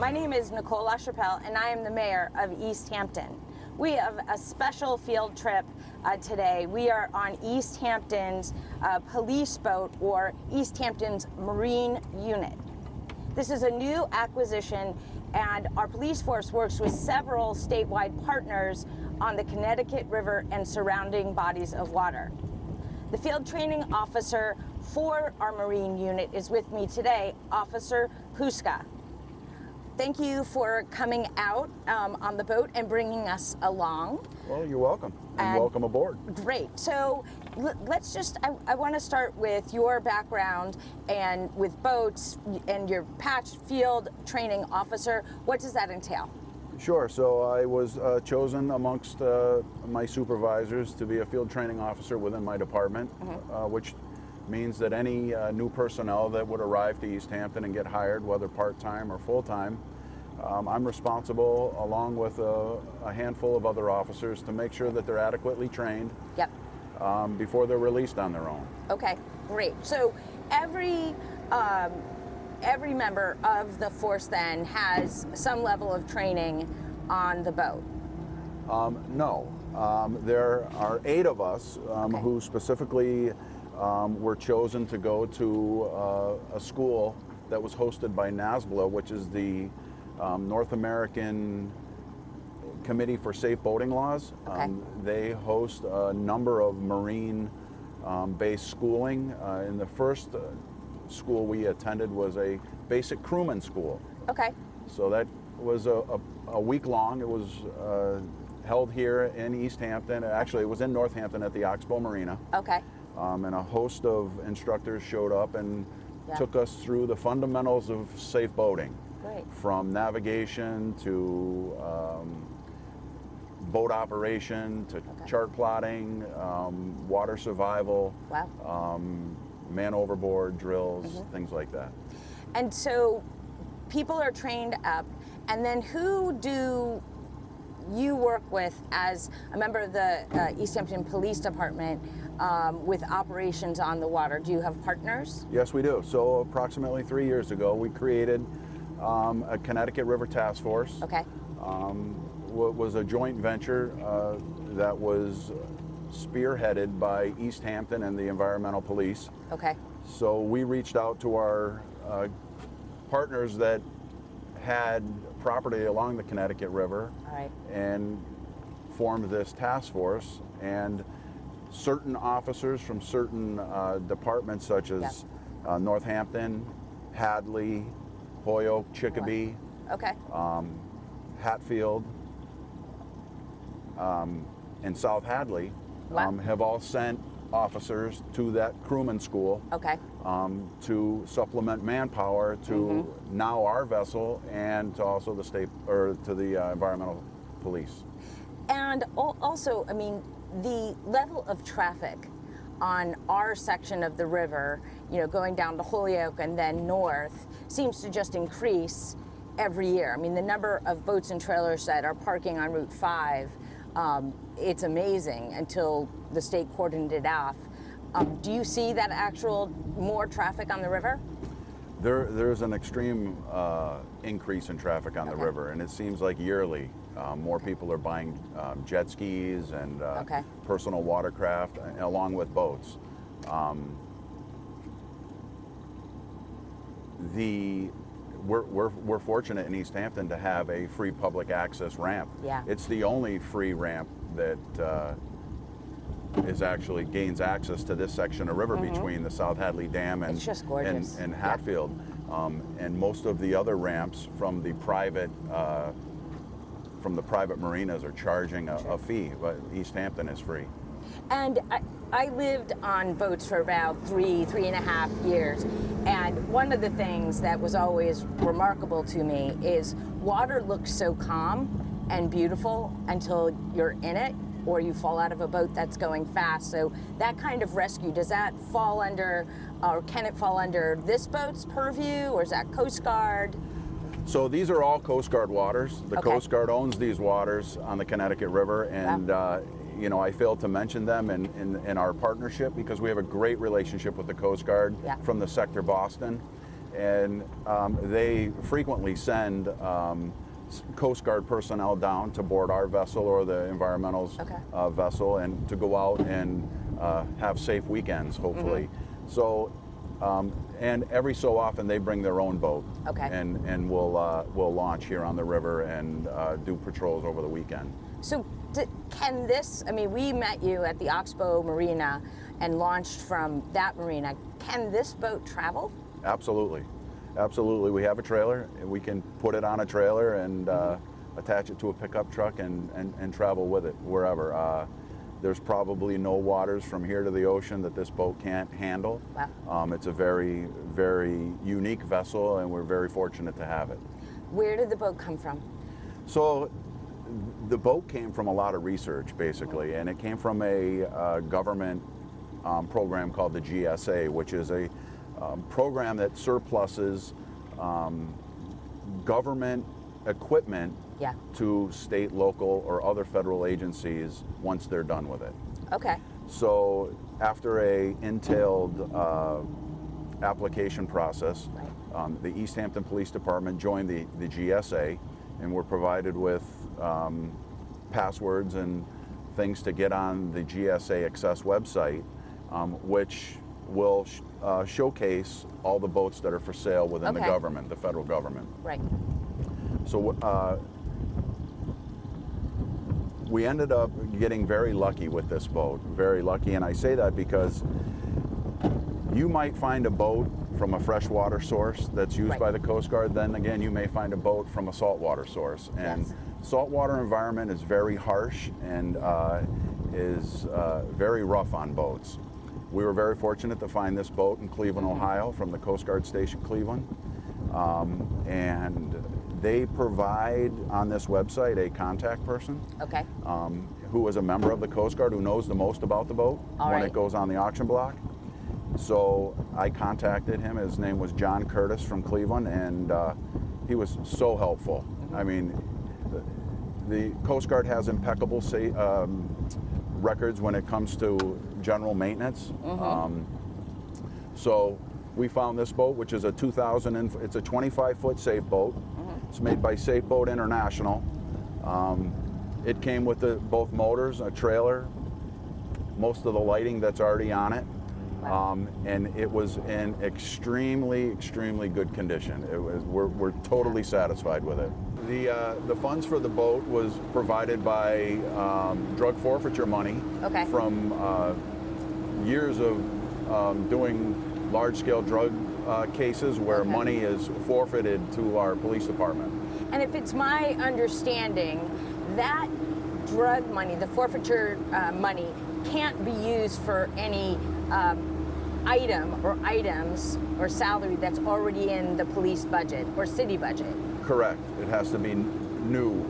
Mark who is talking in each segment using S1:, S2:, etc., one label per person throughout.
S1: My name is LaChapelle, and I am the mayor of Easthampton. We have a special field trip today. We are on Easthampton's police boat, or Easthampton's Marine Unit. This is a new acquisition, and our police force works with several statewide partners on the Connecticut River and surrounding bodies of water. The field training officer for our Marine Unit is with me today, Officer Pouska. Thank you for coming out on the boat and bringing us along.
S2: Well, you're welcome, and welcome aboard.
S1: Great. So let's just, I want to start with your background and with boats and your patch field training officer. What does that entail?
S2: Sure. So I was chosen amongst my supervisors to be a field training officer within my department, which means that any new personnel that would arrive to Easthampton and get hired, whether part-time or full-time, I'm responsible, along with a handful of other officers, to make sure that they're adequately trained before they're released on their own.
S1: Okay, great. So every member of the force then has some level of training on the boat?
S2: No. There are 8 of us who specifically were chosen to go to a school that was hosted by NASBLA, which is the North American Committee for Safe Boating Laws. They host a number of marine-based schooling. In the first school we attended was a basic crewman school.
S1: Okay.
S2: So that was a week long. It was held here in Easthampton. Actually, it was in Northampton at the Oxbow Marina.
S1: Okay.
S2: And a host of instructors showed up and took us through the fundamentals of safe boating.
S1: Great.
S2: From navigation to boat operation to chart plotting, water survival, man overboard drills, things like that.
S1: And so people are trained up, and then who do you work with as a member of the Easthampton Police Department with operations on the water? Do you have partners?
S2: Yes, we do. So approximately 3 years ago, we created a Connecticut River Task Force.
S1: Okay.
S2: What was a joint venture that was spearheaded by Easthampton and the environmental police.
S1: Okay.
S2: So we reached out to our partners that had property along the Connecticut River and formed this task force, and certain officers from certain departments such as Northampton, Hadley, Holyoke, Chicopee, Hatfield, and South Hadley have all sent officers to that crewman school to supplement manpower to now our vessel and to also the state, or to the environmental police.
S1: And also, I mean, the level of traffic on our section of the river, you know, going down to Holyoke and then north, seems to just increase every year. I mean, the number of boats and trailers that are parking on Route 5, it's amazing until the state cordoned it off. Do you see that actual more traffic on the river?
S2: There's an extreme increase in traffic on the river, and it seems like yearly more people are buying jet skis and personal watercraft along with boats. We're fortunate in Easthampton to have a free public access ramp. It's the only free ramp that actually gains access to this section of river between the South Hadley Dam and Hatfield. And most of the other ramps from the private marinas are charging a fee, but Easthampton is free.
S1: And I lived on boats for about 3.5 years, and one of the things that was always remarkable to me is water looks so calm and beautiful until you're in it or you fall out of a boat that's going fast. So that kind of rescue, does that fall under, or can it fall under this boat's purview, or is that Coast Guard?
S2: So these are all Coast Guard waters. The Coast Guard owns these waters on the Connecticut River, and you know, I failed to mention them in our partnership because we have a great relationship with the Coast Guard from the sector Boston. and they frequently send Coast Guard personnel down to board our vessel or the environmental's vessel, and to go out and have safe weekends, hopefully. So, and every so often they bring their own boat, and we'll launch here on the river and do patrols over the weekend.
S1: So can this, I mean, we met you at the Oxbow Marina and launched from that marina. Can this boat travel?
S2: Absolutely. Absolutely. We have a trailer, and we can put it on a trailer and attach it to a pickup truck and travel with it wherever. There's probably no waters from here to the ocean that this boat can't handle.
S1: Wow.
S2: It's a very, very unique vessel, and we're very fortunate to have it.
S1: Where did the boat come from?
S2: So the boat came from a lot of research, basically, and it came from a government program called the GSA, which is a program that surpluses government equipment to state, local, or other federal agencies once they're done with it.
S1: Okay.
S2: So after a entailed application process, the Easthampton Police Department joined the GSA, and were provided with passwords and things to get on the GSA Access website, which will showcase all the boats that are for sale within the government, the federal government.
S1: Right.
S2: So we ended up getting very lucky with this boat, very lucky, and I say that because you might find a boat from a freshwater source that's used by the Coast Guard, then again you may find a boat from a saltwater source. And saltwater environment is very harsh and is very rough on boats. We were very fortunate to find this boat in Cleveland, Ohio, from the Coast Guard Station Cleveland. And they provide on this website a contact person who is a member of the Coast Guard, who knows the most about the boat when it goes on the auction block. So I contacted him. His name was John Curtis from Cleveland, and he was so helpful. I mean, the Coast Guard has impeccable records when it comes to general maintenance. So we found this boat, which is a it's a 25-foot safe boat. It's made by Safe Boat International. It came with both motors, a trailer, most of the lighting that's already on it. And it was in extremely, extremely good condition. It was, we're totally satisfied with it. The funds for the boat was provided by drug forfeiture money from years of doing large-scale drug cases where money is forfeited to our police department.
S1: And if it's my understanding, that drug money, the forfeiture money, can't be used for any item or items or salary that's already in the police budget or city budget.
S2: Correct. It has to be new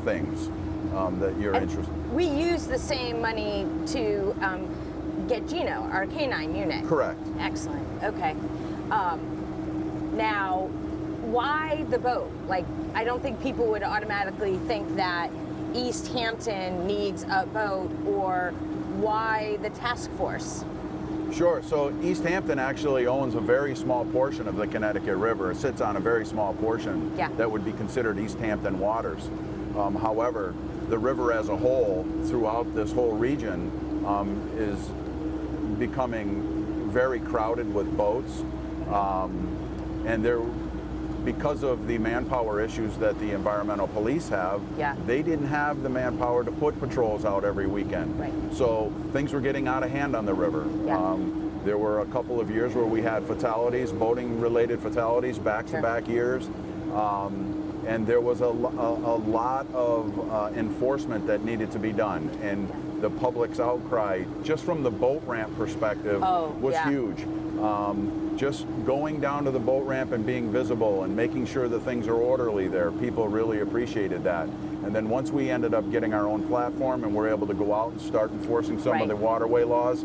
S2: things that you're interested in.
S1: We use the same money to get Gino, our canine unit.
S2: Correct.
S1: Excellent. Okay. Now, why the boat? Like, I don't think people would automatically think that Easthampton needs a boat, or why the task force?
S2: Sure. So Easthampton actually owns a very small portion of the Connecticut River. It sits on a very small portion that would be considered Easthampton waters. However, the river as a whole, throughout this whole region, is becoming very crowded with boats. And because of the manpower issues that the environmental police have, they didn't have the manpower to put patrols out every weekend. So things were getting out of hand on the river. There were a couple of years where we had fatalities, boating-related fatalities, back-to-back years. And there was a lot of enforcement that needed to be done. And the public's outcry, just from the boat ramp perspective, was huge. Just going down to the boat ramp and being visible and making sure that things are orderly there, people really appreciated that. And then once we ended up getting our own platform and we're able to go out and start enforcing some of the waterway laws,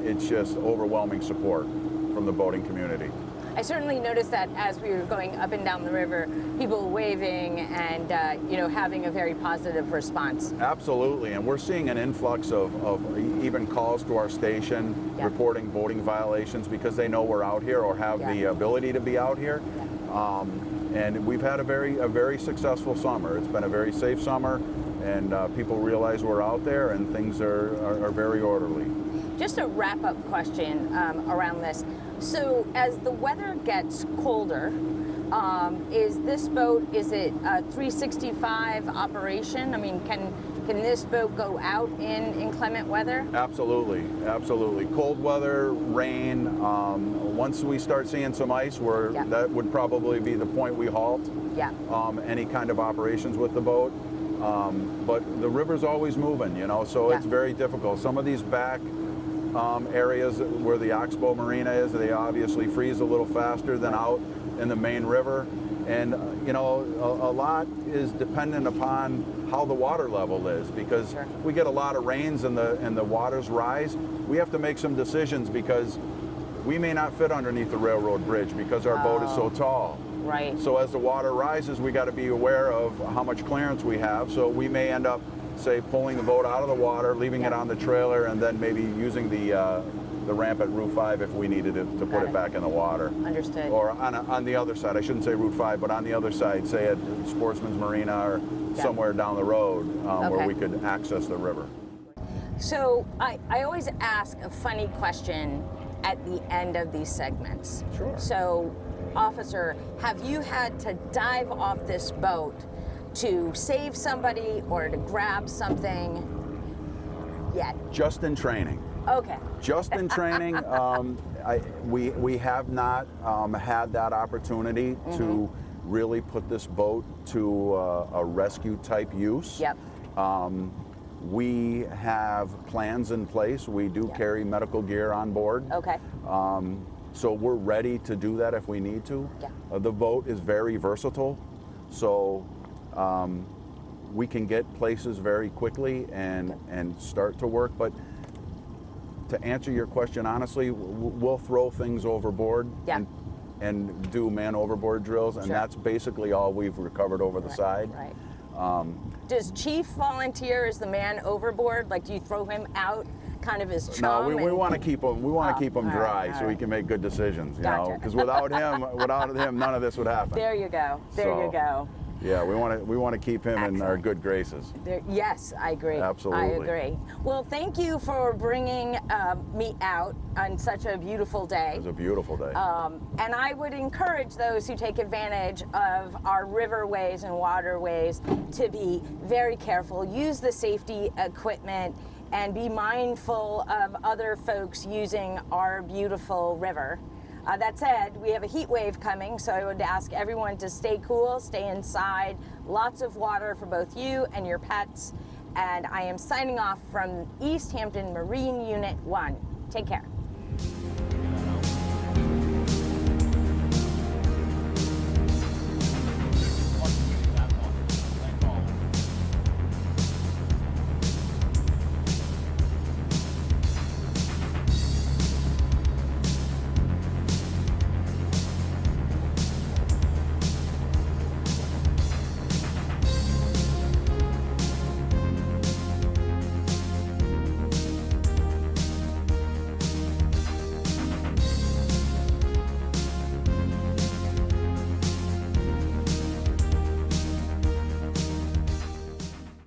S2: it's just overwhelming support from the boating community.
S1: I certainly noticed that as we were going up and down the river, people waving and having a very positive response.
S2: Absolutely, and we're seeing an influx of even calls to our station reporting boating violations because they know we're out here or have the ability to be out here. And we've had a very successful summer. It's been a very safe summer, and people realize we're out there, and things are very orderly.
S1: Just a wrap-up question around this. So as the weather gets colder, is this boat, is it a 365 operation? I mean, can this boat go out in inclement weather?
S2: Absolutely, absolutely. Cold weather, rain. Once we start seeing some ice, that would probably be the point we halt any kind of operations with the boat. But the river's always moving, so it's very difficult. Some of these back areas where the Oxbow Marina is, they obviously freeze a little faster than out in the main river. And, a lot is dependent upon how the water level is, because if we get a lot of rains and the waters rise, we have to make some decisions because we may not fit underneath the railroad bridge because our boat is so tall.
S1: Right.
S2: So as the water rises, we got to be aware of how much clearance we have. So we may end up, say, pulling the boat out of the water, leaving it on the trailer, and then maybe using the ramp at Route 5 if we needed to put it back in the water.
S1: Understood.
S2: Or on the other side, I shouldn't say Route 5, but on the other side, say at Sportsman's Marina or somewhere down the road where we could access the river.
S1: So I always ask a funny question at the end of these segments.
S2: Sure.
S1: So, officer, have you had to dive off this boat to save somebody or to grab something yet?
S2: Just in training.
S1: Okay.
S2: Just in training. We have not had that opportunity to really put this boat to a rescue type use.
S1: Yep.
S2: We have plans in place. We do carry medical gear on board.
S1: Okay.
S2: So we're ready to do that if we need to.
S1: Yeah.
S2: The boat is very versatile, so we can get places very quickly and start to work. But to answer your question honestly, we'll throw things overboard and do man overboard drills, and that's basically all we've recovered over the side.
S1: Right. Does Chief volunteer as the man overboard? Like, do you throw him out, kind of as chum?
S2: No, we want to keep him. We want to keep him dry so he can make good decisions. You know, because without him, none of this would happen.
S1: There you go. There you go.
S2: Yeah, we want to keep him in our good graces.
S1: Yes, I agree.
S2: Absolutely.
S1: I agree. Well, thank you for bringing me out on such a beautiful day.
S2: It was a beautiful day.
S1: And I would encourage those who take advantage of our riverways and waterways to be very careful, use the safety equipment, and be mindful of other folks using our beautiful river. That said, we have a heat wave coming, so I would ask everyone to stay cool, stay inside, lots of water for both you and your pets. And I am signing off from Easthampton Marine Unit 1. Take care.